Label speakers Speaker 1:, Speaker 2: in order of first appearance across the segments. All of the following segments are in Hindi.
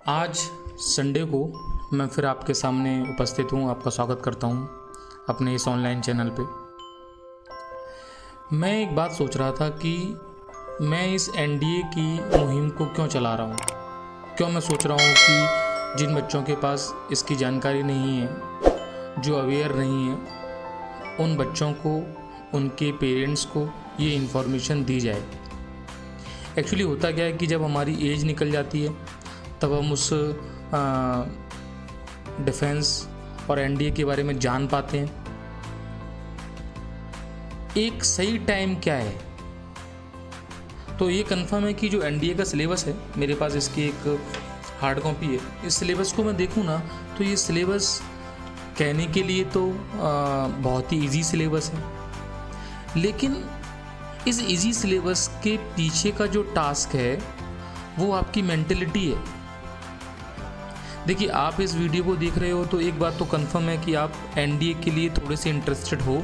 Speaker 1: आज संडे को मैं फिर आपके सामने उपस्थित हूँ। आपका स्वागत करता हूँ अपने इस ऑनलाइन चैनल पे। मैं एक बात सोच रहा था कि मैं इस एनडीए की मुहिम को क्यों चला रहा हूँ, क्यों मैं सोच रहा हूँ कि जिन बच्चों के पास इसकी जानकारी नहीं है, जो अवेयर नहीं है, उन बच्चों को, उनके पेरेंट्स को ये इन्फॉर्मेशन दी जाए। एक्चुअली होता क्या है कि जब हमारी एज निकल जाती है तब हम उस डिफेंस और एनडीए के बारे में जान पाते हैं। एक सही टाइम क्या है, तो ये कंफर्म है कि जो एनडीए का सिलेबस है, मेरे पास इसकी एक हार्ड कॉपी है। इस सिलेबस को मैं देखूँ ना तो ये सिलेबस कहने के लिए तो बहुत ही इजी सिलेबस है, लेकिन इस इजी सिलेबस के पीछे का जो टास्क है वो आपकी मेंटलिटी है। देखिए, आप इस वीडियो को देख रहे हो तो एक बात तो कंफर्म है कि आप एनडीए के लिए थोड़े से इंटरेस्टेड हो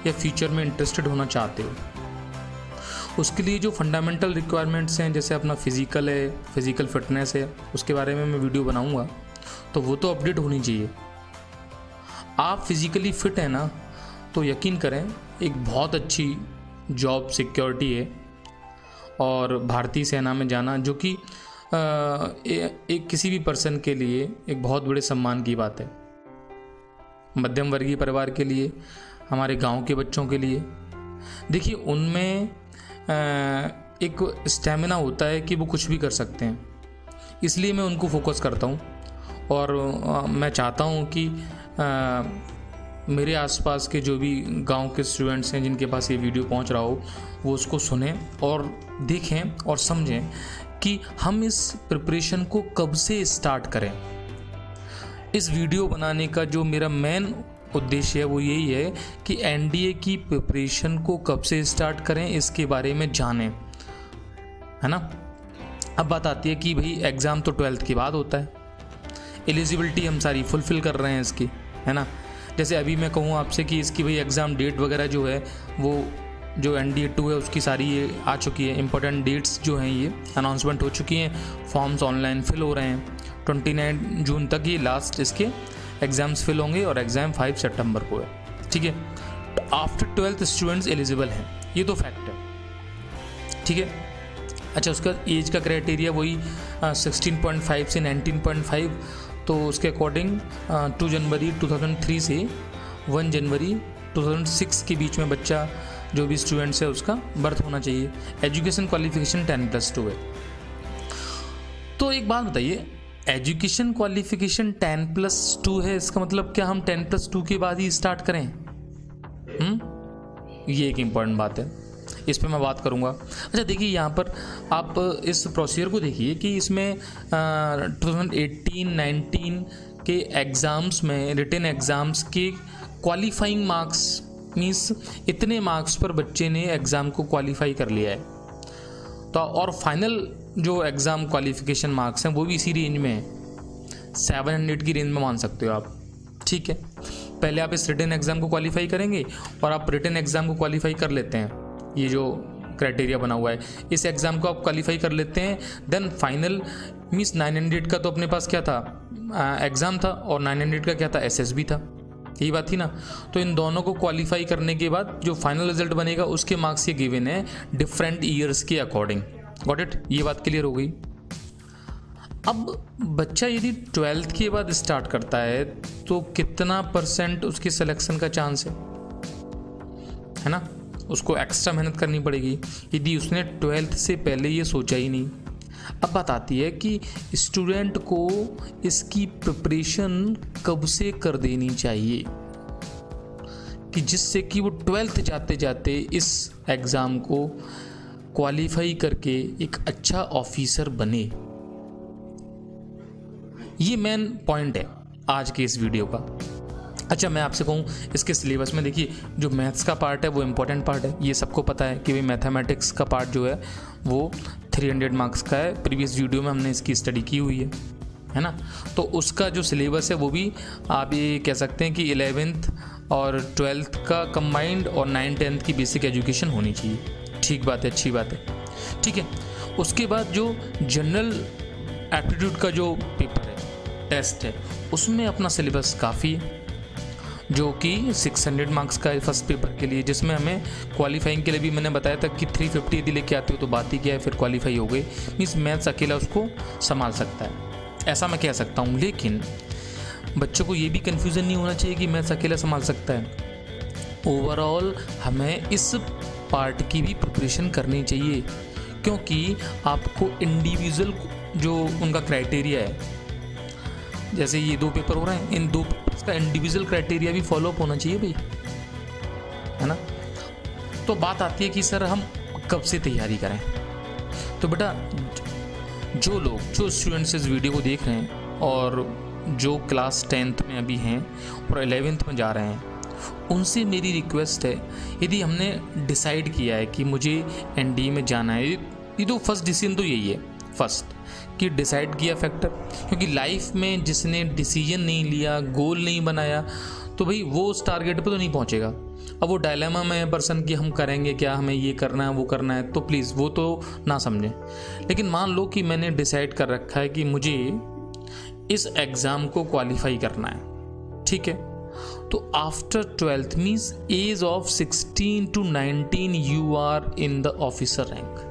Speaker 1: या फ्यूचर में इंटरेस्टेड होना चाहते हो। उसके लिए जो फंडामेंटल रिक्वायरमेंट्स हैं, जैसे अपना फिजिकल है, फिजिकल फिटनेस है, उसके बारे में मैं वीडियो बनाऊंगा, तो वो तो अपडेट होनी चाहिए। आप फिजिकली फिट है ना, तो यकीन करें एक बहुत अच्छी जॉब सिक्योरिटी है और भारतीय सेना में जाना, जो कि एक किसी भी पर्सन के लिए एक बहुत बड़े सम्मान की बात है। मध्यम वर्गीय परिवार के लिए, हमारे गांव के बच्चों के लिए, देखिए उनमें एक स्टैमिना होता है कि वो कुछ भी कर सकते हैं, इसलिए मैं उनको फोकस करता हूँ। और मैं चाहता हूँ कि मेरे आसपास के जो भी गांव के स्टूडेंट्स हैं जिनके पास ये वीडियो पहुंच रहा हो, वो उसको सुनें और देखें और समझें कि हम इस प्रिपरेशन को कब से स्टार्ट करें। इस वीडियो बनाने का जो मेरा मेन उद्देश्य है वो यही है कि एनडीए की प्रिपरेशन को कब से स्टार्ट करें, इसके बारे में जानें, है ना। अब बात आती है कि भाई एग्ज़ाम तो 12th के बाद होता है, एलिजिबिलिटी हम सारी फुलफ़िल कर रहे हैं इसकी, है ना। जैसे अभी मैं कहूँ आपसे कि इसकी भाई एग्ज़ाम डेट वगैरह जो है, वो जो एनडीए 2 है उसकी सारी ये आ चुकी है। इंपॉर्टेंट डेट्स जो हैं ये अनाउंसमेंट हो चुकी हैं, फॉर्म्स ऑनलाइन फिल हो रहे हैं। 29 जून तक ये लास्ट इसके एग्ज़ाम्स फिल होंगे और एग्ज़ाम 5 सितंबर को है, ठीक है। तो आफ्टर 12th स्टूडेंट्स एलिजिबल हैं, ये तो फैक्ट है, ठीक है। अच्छा, उसका एज का क्राइटेरिया वही 16.5 से 19.5, तो उसके अकॉर्डिंग 2 जनवरी 2003 से 1 जनवरी 2006 के बीच में बच्चा जो भी स्टूडेंट्स है उसका बर्थ होना चाहिए। एजुकेशन क्वालिफिकेशन 10+2 है। तो एक बात बताइए, एजुकेशन क्वालिफिकेशन 10+2 है, इसका मतलब क्या हम 10+2 के बाद ही स्टार्ट करें? ये एक इम्पॉर्टेंट बात है, इस पे मैं बात करूँगा। अच्छा देखिए, यहाँ पर आप इस प्रोसीजर को देखिए कि इसमें 2018-19 के एग्ज़ाम्स में, रिटन एग्ज़ाम्स के क्वालिफाइंग मार्क्स मीन्स इतने मार्क्स पर बच्चे ने एग्ज़ाम को क्वालिफाई कर लिया है, तो और फाइनल जो एग्ज़ाम क्वालिफिकेशन मार्क्स हैं वो भी इसी रेंज में है, 700 की रेंज में मान सकते हो आप, ठीक है। पहले आप इस रिटन एग्ज़ाम को क्वालिफाई करेंगे और आप रिटन एग्ज़ाम को क्वालिफाई कर लेते हैं, ये जो क्राइटेरिया बना हुआ है, इस एग्ज़ाम को आप क्वालिफाई कर लेते हैं, देन फाइनल मीन्स 900 का तो अपने पास क्या था, एग्ज़ाम था, और 900 का क्या था, एसएसबी था, यही बात थी ना। तो इन दोनों को क्वालिफाई करने के बाद जो फाइनल रिजल्ट बनेगा उसके मार्क्स ये गिवन है डिफरेंट ईयर्स के अकॉर्डिंग। गॉट इट, ये बात क्लियर हो गई। अब बच्चा यदि 12th के बाद स्टार्ट करता है तो कितना % उसके सिलेक्शन का चांस है ना। उसको एक्स्ट्रा मेहनत करनी पड़ेगी यदि उसने 12th से पहले ये सोचा ही नहीं। अब बात आती है कि स्टूडेंट को इसकी प्रिपरेशन कब से कर देनी चाहिए कि जिससे कि वो 12th जाते जाते इस एग्ज़ाम को क्वालिफाई करके एक अच्छा ऑफिसर बने। ये मेन पॉइंट है आज के इस वीडियो का। अच्छा, मैं आपसे कहूँ इसके सिलेबस में देखिए, जो मैथ्स का पार्ट है वो इम्पोर्टेंट पार्ट है, ये सबको पता है कि भाई मैथमेटिक्स का पार्ट जो है वो 300 मार्क्स का है। प्रीवियस वीडियो में हमने इसकी स्टडी की हुई है ना। तो उसका जो सिलेबस है वो भी आप ये कह सकते हैं कि 11th और 12th का कंबाइंड और 9-10th की बेसिक एजुकेशन होनी चाहिए। ठीक बात है, अच्छी बात है, ठीक है। उसके बाद जो जनरल एप्टीट्यूड का जो पेपर टेस्ट है उसमें अपना सिलेबस काफ़ी है, जो कि 600 मार्क्स का है फर्स्ट पेपर के लिए, जिसमें हमें क्वालिफाइंग के लिए भी मैंने बताया था कि 350 यदि लेके आते हो तो बात ही क्या है, फिर क्वालिफाई हो गई। मीन्स मैथ्स अकेला उसको संभाल सकता है, ऐसा मैं कह सकता हूँ। लेकिन बच्चों को ये भी कन्फ्यूज़न नहीं होना चाहिए कि मैथ्स अकेला संभाल सकता है। ओवरऑल हमें इस पार्ट की भी प्रिपरेशन करनी चाहिए, क्योंकि आपको इंडिविजुअल जो उनका क्राइटेरिया है, जैसे ये 2 पेपर हो रहे हैं, इन 2 पेपर्स का इंडिविजुअल क्राइटेरिया भी फॉलो अप होना चाहिए भाई, है ना। तो बात आती है कि सर हम कब से तैयारी करें। तो बेटा जो स्टूडेंट्स इस वीडियो को देख रहे हैं और जो क्लास 10th में अभी हैं और 11th में जा रहे हैं, उनसे मेरी रिक्वेस्ट है, यदि हमने डिसाइड किया है कि मुझे एनडीए में जाना है, ये तो फर्स्ट डिसीजन तो यही है, फर्स्ट कि डिसाइड किया फैक्टर। क्योंकि लाइफ में जिसने डिसीजन नहीं लिया, गोल नहीं बनाया, तो भाई वो उस टारगेट पे तो नहीं पहुंचेगा। अब वो डायलेमा में है पर्सन कि हम करेंगे क्या, हमें ये करना है वो करना है, तो प्लीज़ वो तो ना समझें। लेकिन मान लो कि मैंने डिसाइड कर रखा है कि मुझे इस एग्ज़ाम को क्वालिफाई करना है, ठीक है, तो after 12th means age of 16 to 19 you are in the officer rank.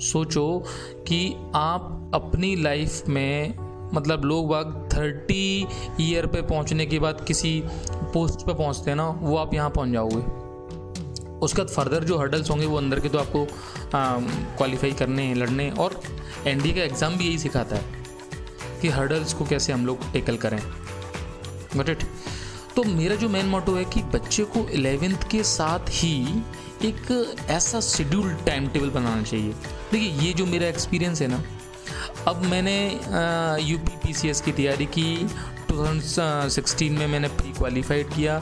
Speaker 1: सोचो कि आप अपनी लाइफ में, मतलब लोग बाग 30 ईयर पे पहुंचने के बाद किसी पोस्ट पे पहुंचते हैं ना, वो आप यहाँ पहुंच जाओगे। उसके बाद फर्दर जो हर्डल्स होंगे वो अंदर के तो आपको क्वालिफाई करने हैं, लड़ने। और एनडीए का एग्ज़ाम भी यही सिखाता है कि हर्डल्स को कैसे हम लोग टेकल करें। Got it. तो मेरा जो मेन मोटो है कि बच्चे को 11th के साथ ही एक ऐसा शेड्यूल टाइम टेबल बनाना चाहिए। देखिए ये जो मेरा एक्सपीरियंस है ना, अब मैंने यूपी पीसीएस की तैयारी की 2016 में, मैंने प्री क्वालिफाइड किया।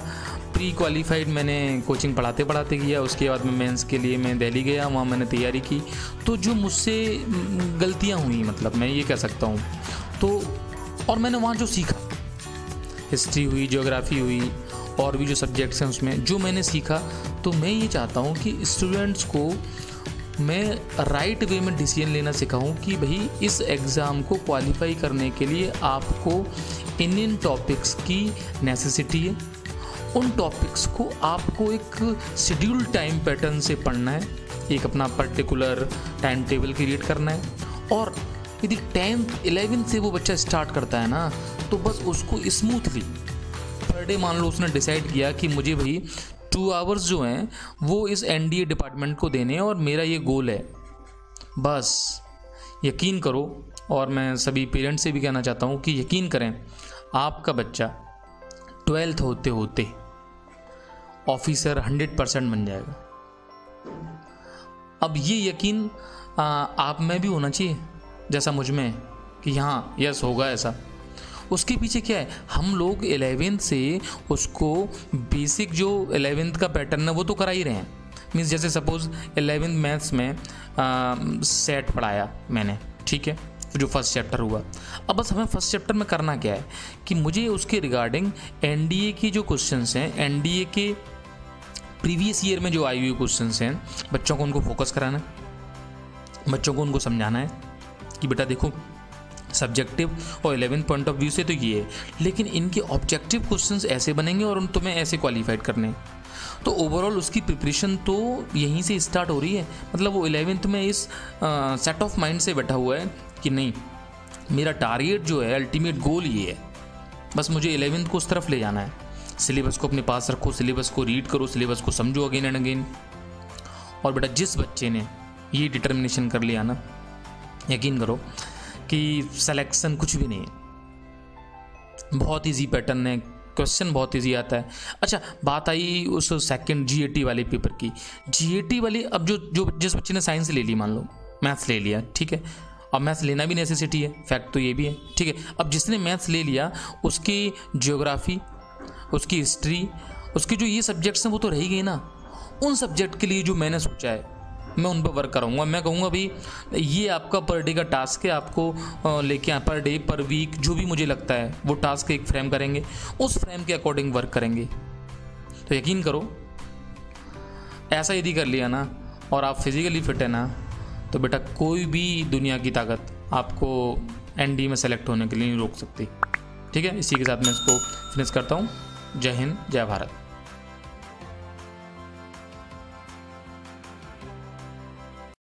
Speaker 1: प्री क्वालिफाइड मैंने कोचिंग पढ़ाते पढ़ाते किया। उसके बाद मैं मेंस के लिए मैं दिल्ली गया, वहाँ मैंने तैयारी की। तो जो मुझसे गलतियाँ हुई, मतलब मैं ये कह सकता हूँ, तो और मैंने वहाँ जो सीखा, हिस्ट्री हुई, ज्योग्राफी हुई, और भी जो सब्जेक्ट्स हैं उसमें जो मैंने सीखा, तो मैं ये चाहता हूँ कि स्टूडेंट्स को मैं राइट वे में डिसीजन लेना सिखाऊं कि भाई इस एग्ज़ाम को क्वालिफाई करने के लिए आपको इन टॉपिक्स की नेसेसिटी है। उन टॉपिक्स को आपको एक शेड्यूल टाइम पैटर्न से पढ़ना है, एक अपना पर्टिकुलर टाइम टेबल क्रिएट करना है। और यदि 10th 11th से वो बच्चा स्टार्ट करता है ना, तो बस उसको स्मूथली पर डे, मान लो उसने डिसाइड किया कि मुझे भाई 2 आवर्स जो हैं वो इस एनडीए डिपार्टमेंट को देने हैं और मेरा ये गोल है, बस यकीन करो। और मैं सभी पेरेंट्स से भी कहना चाहता हूँ कि यकीन करें, आपका बच्चा 12th होते होते ऑफिसर 100% बन जाएगा। अब ये यकीन आप में भी होना चाहिए, जैसा मुझ में कि हाँ यस होगा ऐसा। उसके पीछे क्या है, हम लोग 11th से उसको बेसिक जो 11th का पैटर्न है वो तो करा ही रहे हैं। मीन्स जैसे सपोज 11th मैथ्स में सेट पढ़ाया मैंने, ठीक है, जो फर्स्ट चैप्टर हुआ। अब बस हमें फर्स्ट चैप्टर में करना क्या है कि मुझे उसके रिगार्डिंग एनडीए की जो क्वेश्चंस हैं, एनडीए के प्रीवियस ईयर में जो आई हुई क्वेश्चंस हैं, बच्चों को उनको फोकस कराना है, बच्चों को उनको समझाना है कि बेटा देखो सब्जेक्टिव और 11th पॉइंट ऑफ व्यू से तो ये है, लेकिन इनके ऑब्जेक्टिव क्वेश्चंस ऐसे बनेंगे और उन तुम्हें ऐसे क्वालिफाइड करने हैं। तो ओवरऑल उसकी प्रिपरेशन तो यहीं से स्टार्ट हो रही है। मतलब वो 11th में इस सेट ऑफ माइंड से बैठा हुआ है कि नहीं, मेरा टारगेट जो है, अल्टीमेट गोल ये है, बस मुझे 11th को उस तरफ ले जाना है। सिलेबस को अपने पास रखो, सिलेबस को रीड करो, सिलेबस को समझो अगेन एंड अगेन। और बेटा जिस बच्चे ने ये डिटर्मिनेशन कर लिया ना, यकीन करो कि सिलेक्शन कुछ भी नहीं है, बहुत ईजी पैटर्न है, क्वेश्चन बहुत ईजी आता है। अच्छा बात आई उस सेकंड जीएटी वाले पेपर की। जीएटी वाली, अब जो जिस बच्चे ने साइंस ले ली, मान लो मैथ्स ले लिया, ठीक है, अब मैथ्स लेना भी नेसेसिटी है, फैक्ट तो ये भी है, ठीक है। अब जिसने मैथ्स ले लिया, उसकी ज्योग्राफी, उसकी हिस्ट्री, उसके जो ये सब्जेक्ट्स हैं वो तो रह ही गए ना। उन सब्जेक्ट के लिए जो मैंने सोचा है मैं उन पर वर्क कराऊंगा। मैं कहूँगा भाई ये आपका पर डे का टास्क है, आपको लेके आए पर डे पर वीक जो भी मुझे लगता है वो टास्क एक फ्रेम करेंगे, उस फ्रेम के अकॉर्डिंग वर्क करेंगे। तो यकीन करो ऐसा यदि कर लिया ना, और आप फिजिकली फिट है ना, तो बेटा कोई भी दुनिया की ताकत आपको ND में सेलेक्ट होने के लिए नहीं रोक सकती। ठीक है, इसी के साथ मैं इसको फिनिश करता हूँ। जय हिंद, जय भारत।